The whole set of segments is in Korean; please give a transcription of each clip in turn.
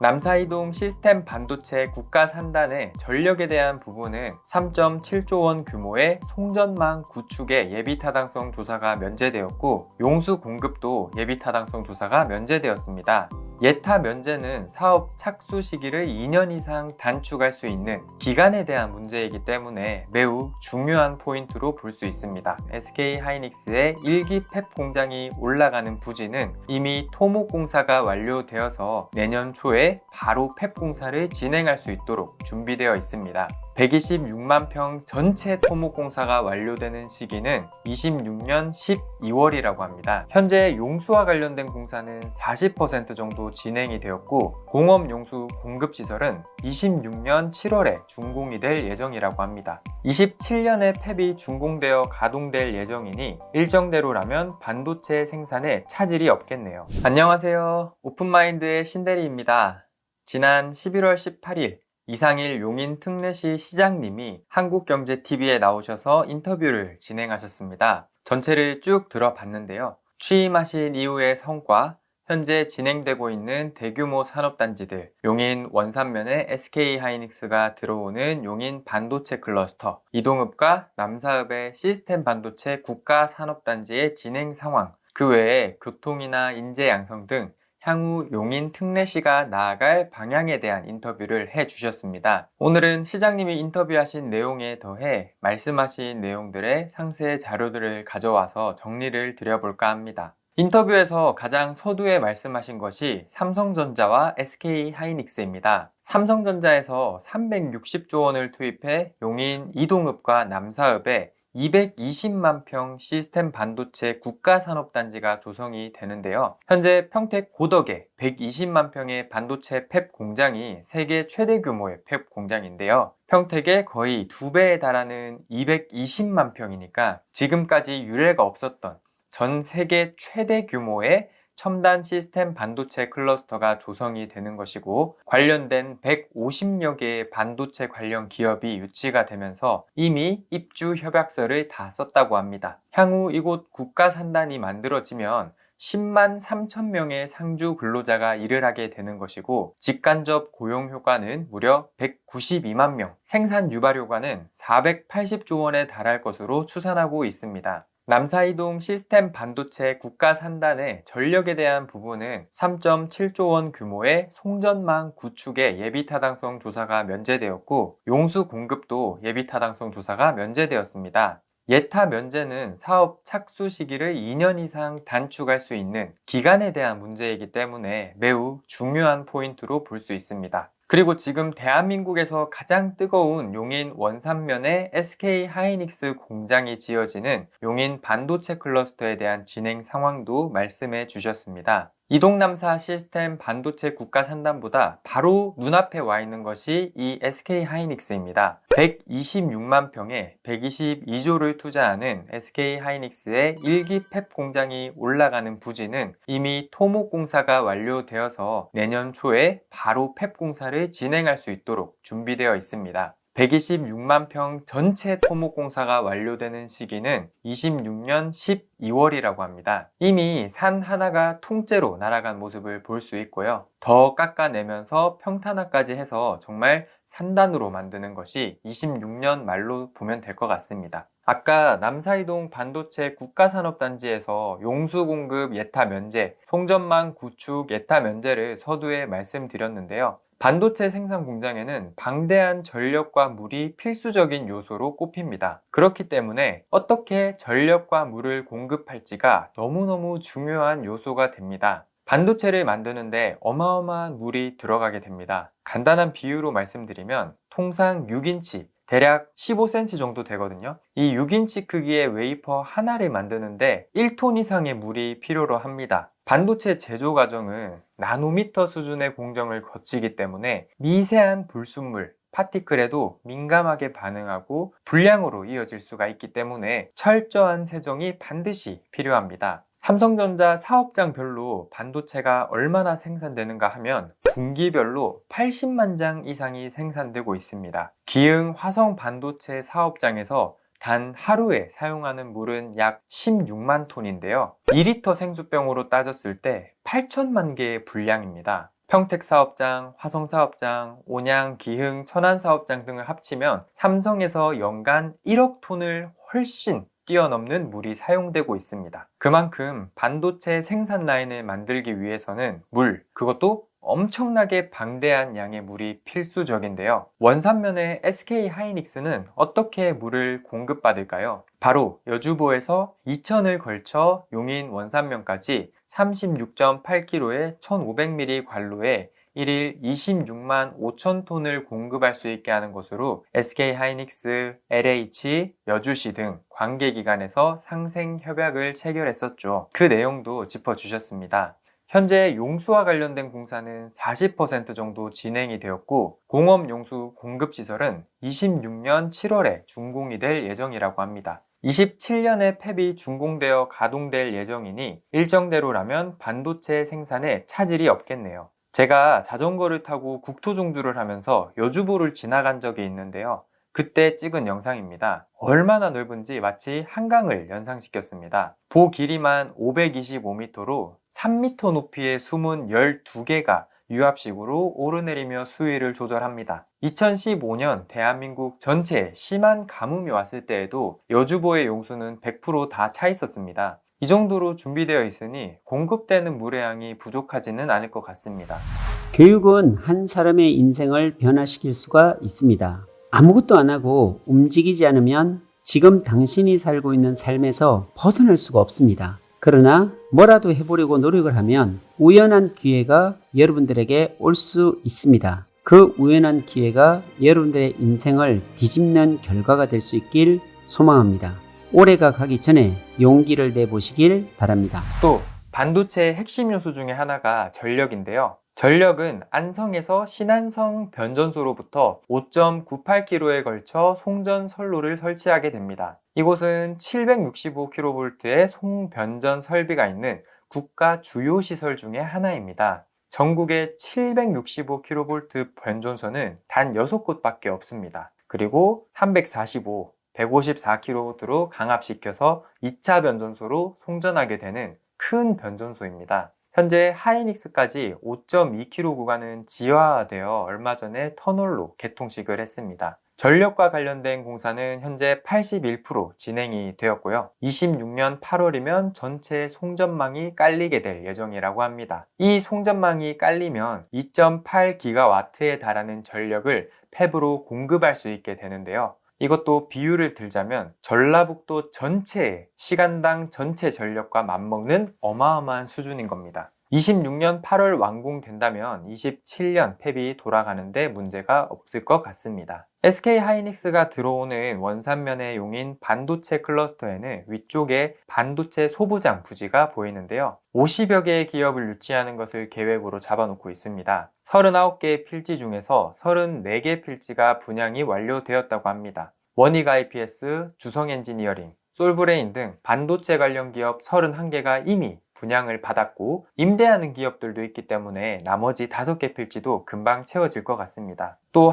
남사이동 시스템 반도체 국가 산단의 전력에 대한 부분은 3.7조 원 규모의 송전망 구축의 예비타당성 조사가 면제되었고, 용수 공급도 예비타당성 조사가 면제되었습니다. 예타 면제는 사업 착수 시기를 2년 이상 단축할 수 있는 기간에 대한 문제이기 때문에 매우 중요한 포인트로 볼 수 있습니다. SK 하이닉스의 1기 팹 공장이 올라가는 부지는 이미 토목 공사가 완료되어서 내년 초에 바로 팹 공사를 진행할 수 있도록 준비되어 있습니다. 126만 평 전체 토목 공사가 완료되는 시기는 26년 12월이라고 합니다. 현재 용수와 관련된 공사는 40% 정도 진행이 되었고, 공업 용수 공급 시설은 26년 7월에 준공이 될 예정이라고 합니다. 27년에 팹이 준공되어 가동될 예정이니 일정대로라면 반도체 생산에 차질이 없겠네요. 안녕하세요. 오픈마인드의 신대리입니다. 지난 11월 18일 이상일 용인 특례시 시장님이 한국경제TV에 나오셔서 인터뷰를 진행하셨습니다. 전체를 쭉 들어봤는데요. 취임하신 이후의 성과, 현재 진행되고 있는 대규모 산업단지들, 용인 원산면에 SK하이닉스가 들어오는 용인 반도체 클러스터, 이동읍과 남사읍의 시스템 반도체 국가 산업단지의 진행 상황, 그 외에 교통이나 인재 양성 등 향후 용인 특례시가 나아갈 방향에 대한 인터뷰를 해주셨습니다. 오늘은 시장님이 인터뷰하신 내용에 더해 말씀하신 내용들의 상세 자료들을 가져와서 정리를 드려볼까 합니다. 인터뷰에서 가장 서두에 말씀하신 것이 삼성전자와 SK하이닉스입니다. 삼성전자에서 360조 원을 투입해 용인 이동읍과 남사읍에 220만 평 시스템 반도체 국가산업단지가 조성이 되는데요. 현재 평택 고덕에 120만 평의 반도체 팹 공장이 세계 최대 규모의 팹 공장인데요. 평택에 거의 2배에 달하는 220만 평이니까 지금까지 유례가 없었던 전 세계 최대 규모의 첨단 시스템 반도체 클러스터가 조성이 되는 것이고, 관련된 150여 개의 반도체 관련 기업이 유치가 되면서 이미 입주 협약서를 다 썼다고 합니다. 향후 이곳 국가 산단이 만들어지면 10만 3천 명의 상주 근로자가 일을 하게 되는 것이고, 직간접 고용 효과는 무려 192만 명, 생산 유발 효과는 480조 원에 달할 것으로 추산하고 있습니다. 남사이동 시스템 반도체 국가 산단의 전력에 대한 부분은 3.7조 원 규모의 송전망 구축의 예비타당성 조사가 면제되었고, 용수 공급도 예비타당성 조사가 면제되었습니다. 예타 면제는 사업 착수 시기를 2년 이상 단축할 수 있는 기간에 대한 문제이기 때문에 매우 중요한 포인트로 볼 수 있습니다. 그리고 지금 대한민국에서 가장 뜨거운 용인 원산면에 SK하이닉스 공장이 지어지는 용인 반도체 클러스터에 대한 진행 상황도 말씀해 주셨습니다. 이동남사 시스템 반도체 국가 산단보다 바로 눈앞에 와 있는 것이 이 SK하이닉스입니다. 126만 평에 122조를 투자하는 SK하이닉스의 1기 팹 공장이 올라가는 부지는 이미 토목 공사가 완료되어서 내년 초에 바로 팹 공사를 진행할 수 있도록 준비되어 있습니다. 126만 평 전체 토목 공사가 완료되는 시기는 26년 12월이라고 합니다. 이미 산 하나가 통째로 날아간 모습을 볼 수 있고요. 더 깎아내면서 평탄화까지 해서 정말 산단으로 만드는 것이 26년 말로 보면 될 것 같습니다. 아까 남사이동 반도체 국가산업단지에서 용수 공급 예타 면제, 송전망 구축 예타 면제를 서두에 말씀드렸는데요. 반도체 생산 공장에는 방대한 전력과 물이 필수적인 요소로 꼽힙니다. 그렇기 때문에 어떻게 전력과 물을 공급할지가 너무너무 중요한 요소가 됩니다. 반도체를 만드는데 어마어마한 물이 들어가게 됩니다. 간단한 비유로 말씀드리면 통상 6인치, 대략 15cm 정도 되거든요. 이 6인치 크기의 웨이퍼 하나를 만드는데 1톤 이상의 물이 필요로 합니다. 반도체 제조 과정은 나노미터 수준의 공정을 거치기 때문에 미세한 불순물, 파티클에도 민감하게 반응하고 불량으로 이어질 수가 있기 때문에 철저한 세정이 반드시 필요합니다. 삼성전자 사업장별로 반도체가 얼마나 생산되는가 하면 분기별로 80만 장 이상이 생산되고 있습니다. 기흥 화성 반도체 사업장에서 단 하루에 사용하는 물은 약 16만 톤인데요. 2리터 생수병으로 따졌을 때 8천만 개의 분량입니다. 평택 사업장, 화성 사업장, 온양, 기흥, 천안 사업장 등을 합치면 삼성에서 연간 1억 톤을 훨씬 뛰어넘는 물이 사용되고 있습니다. 그만큼 반도체 생산 라인을 만들기 위해서는 그것도 엄청나게 방대한 양의 물이 필수적인데요. 원산면의 SK 하이닉스는 어떻게 물을 공급받을까요? 바로 여주보에서 2천을 걸쳐 용인 원산면까지 36.8km의 1500mm 관로에 1일 26만 5천 톤을 공급할 수 있게 하는 것으로 SK 하이닉스, LH, 여주시 등 관계기관에서 상생 협약을 체결했었죠. 그 내용도 짚어주셨습니다. 현재 용수와 관련된 공사는 40% 정도 진행이 되었고 공업 용수 공급 시설은 26년 7월에 준공이 될 예정이라고 합니다. 27년에 팹이 준공되어 가동될 예정이니 일정대로라면 반도체 생산에 차질이 없겠네요. 제가 자전거를 타고 국토종주를 하면서 여주보를 지나간 적이 있는데요. 그때 찍은 영상입니다. 얼마나 넓은지 마치 한강을 연상시켰습니다. 보 길이만 525m로 3m 높이의 수문 12개가 유압식으로 오르내리며 수위를 조절합니다. 2015년 대한민국 전체에 심한 가뭄이 왔을 때에도 여주보의 용수는 100% 다 차 있었습니다. 이 정도로 준비되어 있으니 공급되는 물의 양이 부족하지는 않을 것 같습니다. 교육은 한 사람의 인생을 변화시킬 수가 있습니다. 아무것도 안 하고 움직이지 않으면 지금 당신이 살고 있는 삶에서 벗어날 수가 없습니다. 그러나 뭐라도 해보려고 노력을 하면 우연한 기회가 여러분들에게 올 수 있습니다. 그 우연한 기회가 여러분들의 인생을 뒤집는 결과가 될 수 있길 소망합니다. 올해가 가기 전에 용기를 내보시길 바랍니다. 또 반도체의 핵심 요소 중에 하나가 전력인데요. 전력은 안성에서 신안성 변전소로부터 5.98km에 걸쳐 송전 선로를 설치하게 됩니다. 이곳은 765kV의 송변전 설비가 있는 국가 주요 시설 중에 하나입니다. 전국에 765kV 변전소는 단 6곳밖에 없습니다. 그리고 345, 154kV로 강압시켜서 2차 변전소로 송전하게 되는 큰 변전소입니다. 현재 하이닉스까지 5.2km 구간은 지하화되어 얼마 전에 터널로 개통식을 했습니다. 전력과 관련된 공사는 현재 81% 진행이 되었고요. 26년 8월이면 전체 송전망이 깔리게 될 예정이라고 합니다. 이 송전망이 깔리면 2.8GW에 달하는 전력을 팹으로 공급할 수 있게 되는데요. 이것도 비유를 들자면 전라북도 전체의 시간당 전체 전력과 맞먹는 어마어마한 수준인 겁니다. 26년 8월 완공된다면 27년 팹이 돌아가는데 문제가 없을 것 같습니다. SK 하이닉스가 들어오는 원산면의 용인 반도체 클러스터에는 위쪽에 반도체 소부장 부지가 보이는데요. 50여 개의 기업을 유치하는 것을 계획으로 잡아놓고 있습니다. 39개의 필지 중에서 34개 필지가 분양이 완료되었다고 합니다. 원익 IPS, 주성 엔지니어링, 솔브레인 등 반도체 관련 기업 31개가 이미 분양을 받았고 임대하는 기업들도 있기 때문에 나머지 5개 필지도 금방 채워질 것 같습니다. 또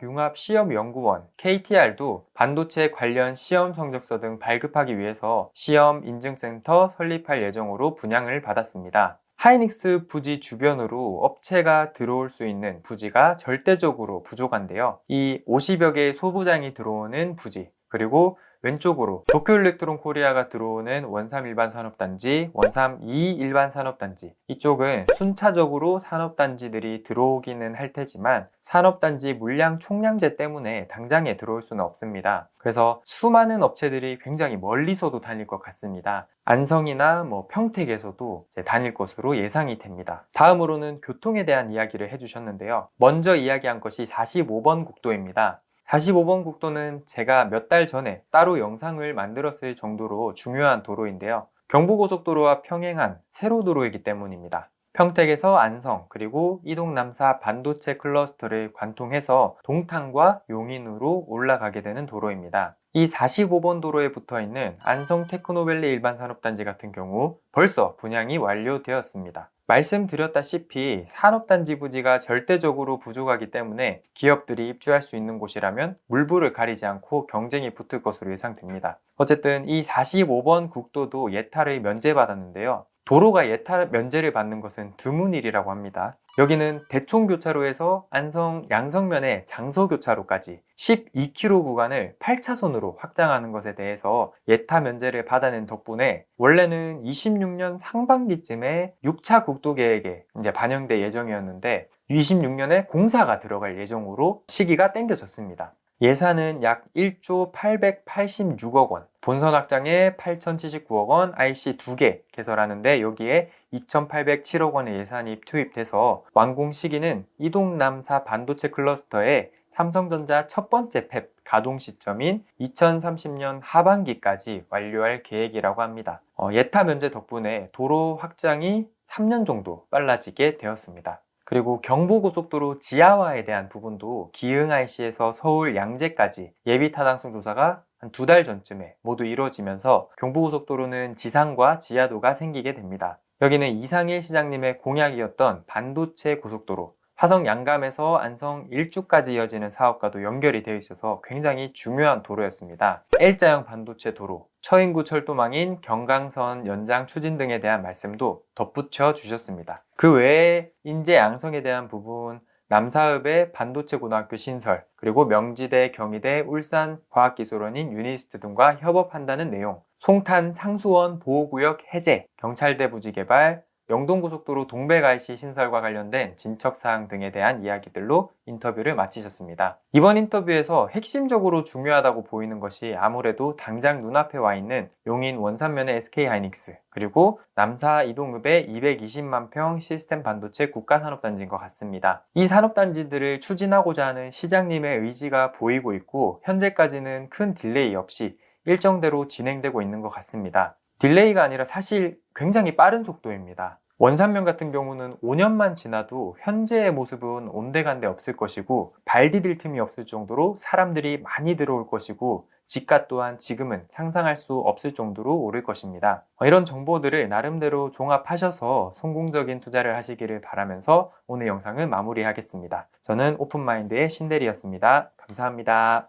한국화학융합시험연구원 KTR도 반도체 관련 시험 성적서 등 발급하기 위해서 시험 인증센터 설립할 예정으로 분양을 받았습니다. 하이닉스 부지 주변으로 업체가 들어올 수 있는 부지가 절대적으로 부족한데요. 이 50여 개의 소부장이 들어오는 부지, 그리고 왼쪽으로 도쿄일렉트론 코리아가 들어오는 원삼 일반 산업단지, 원삼 2 일반 산업단지, 이쪽은 순차적으로 산업단지들이 들어오기는 할 테지만 산업단지 물량 총량제 때문에 당장에 들어올 수는 없습니다. 그래서 수많은 업체들이 굉장히 멀리서도 다닐 것 같습니다. 안성이나 평택에서도 다닐 것으로 예상이 됩니다. 다음으로는 교통에 대한 이야기를 해주셨는데요. 먼저 이야기한 것이 45번 국도입니다. 45번 국도는 제가 몇 달 전에 따로 영상을 만들었을 정도로 중요한 도로인데요. 경부고속도로와 평행한 세로도로이기 때문입니다. 평택에서 안성 그리고 이동 남사 반도체 클러스터를 관통해서 동탄과 용인으로 올라가게 되는 도로입니다. 이 45번 도로에 붙어있는 안성 테크노밸리 일반산업단지 같은 경우 벌써 분양이 완료되었습니다. 말씀드렸다시피 산업단지 부지가 절대적으로 부족하기 때문에 기업들이 입주할 수 있는 곳이라면 물불을 가리지 않고 경쟁이 붙을 것으로 예상됩니다. 어쨌든 이 45번 국도도 예타를 면제받았는데요. 도로가 예타 면제를 받는 것은 드문 일이라고 합니다. 여기는 대촌교차로에서 안성 양성면의 장서교차로까지 12km 구간을 8차선으로 확장하는 것에 대해서 예타 면제를 받아낸 덕분에 원래는 26년 상반기쯤에 6차 국도계획에 이제 반영될 예정이었는데 26년에 공사가 들어갈 예정으로 시기가 당겨졌습니다. 예산은 약 1조 886억 원, 본선 확장에 8,079억 원, IC 2개 개설하는데 여기에 2,807억 원의 예산이 투입돼서 완공 시기는 이동-남사 반도체 클러스터의 삼성전자 첫 번째 팹 가동 시점인 2030년 하반기까지 완료할 계획이라고 합니다. 예타 면제 덕분에 도로 확장이 3년 정도 빨라지게 되었습니다. 그리고 경부고속도로 지하화에 대한 부분도 기흥 IC에서 서울 양재까지 예비 타당성 조사가 한 2달 전쯤에 모두 이루어지면서 경부고속도로는 지상과 지하도가 생기게 됩니다. 여기는 이상일 시장님의 공약이었던 반도체 고속도로, 화성 양감에서 안성 일주까지 이어지는 사업과도 연결이 되어 있어서 굉장히 중요한 도로였습니다. L자형 반도체 도로, 처인구 철도망인 경강선 연장 추진 등에 대한 말씀도 덧붙여 주셨습니다. 그 외에 인제 양성에 대한 부분, 남사읍의 반도체 고등학교 신설, 그리고 명지대, 경희대, 울산 과학기술원인 유니스트 등과 협업한다는 내용, 송탄 상수원 보호구역 해제, 경찰대 부지 개발, 영동고속도로 동백IC 신설과 관련된 진척사항 등에 대한 이야기들로 인터뷰를 마치셨습니다. 이번 인터뷰에서 핵심적으로 중요하다고 보이는 것이 아무래도 당장 눈앞에 와 있는 용인 원산면의 SK하이닉스, 그리고 남사 이동읍의 220만 평 시스템 반도체 국가산업단지인 것 같습니다. 이 산업단지들을 추진하고자 하는 시장님의 의지가 보이고 있고 현재까지는 큰 딜레이 없이 일정대로 진행되고 있는 것 같습니다. 딜레이가 아니라 사실 굉장히 빠른 속도입니다. 원산면 같은 경우는 5년만 지나도 현재의 모습은 온데간데 없을 것이고 발 디딜 틈이 없을 정도로 사람들이 많이 들어올 것이고 집값 또한 지금은 상상할 수 없을 정도로 오를 것입니다. 이런 정보들을 나름대로 종합하셔서 성공적인 투자를 하시기를 바라면서 오늘 영상은 마무리하겠습니다. 저는 오픈마인드의 신대리였습니다. 감사합니다.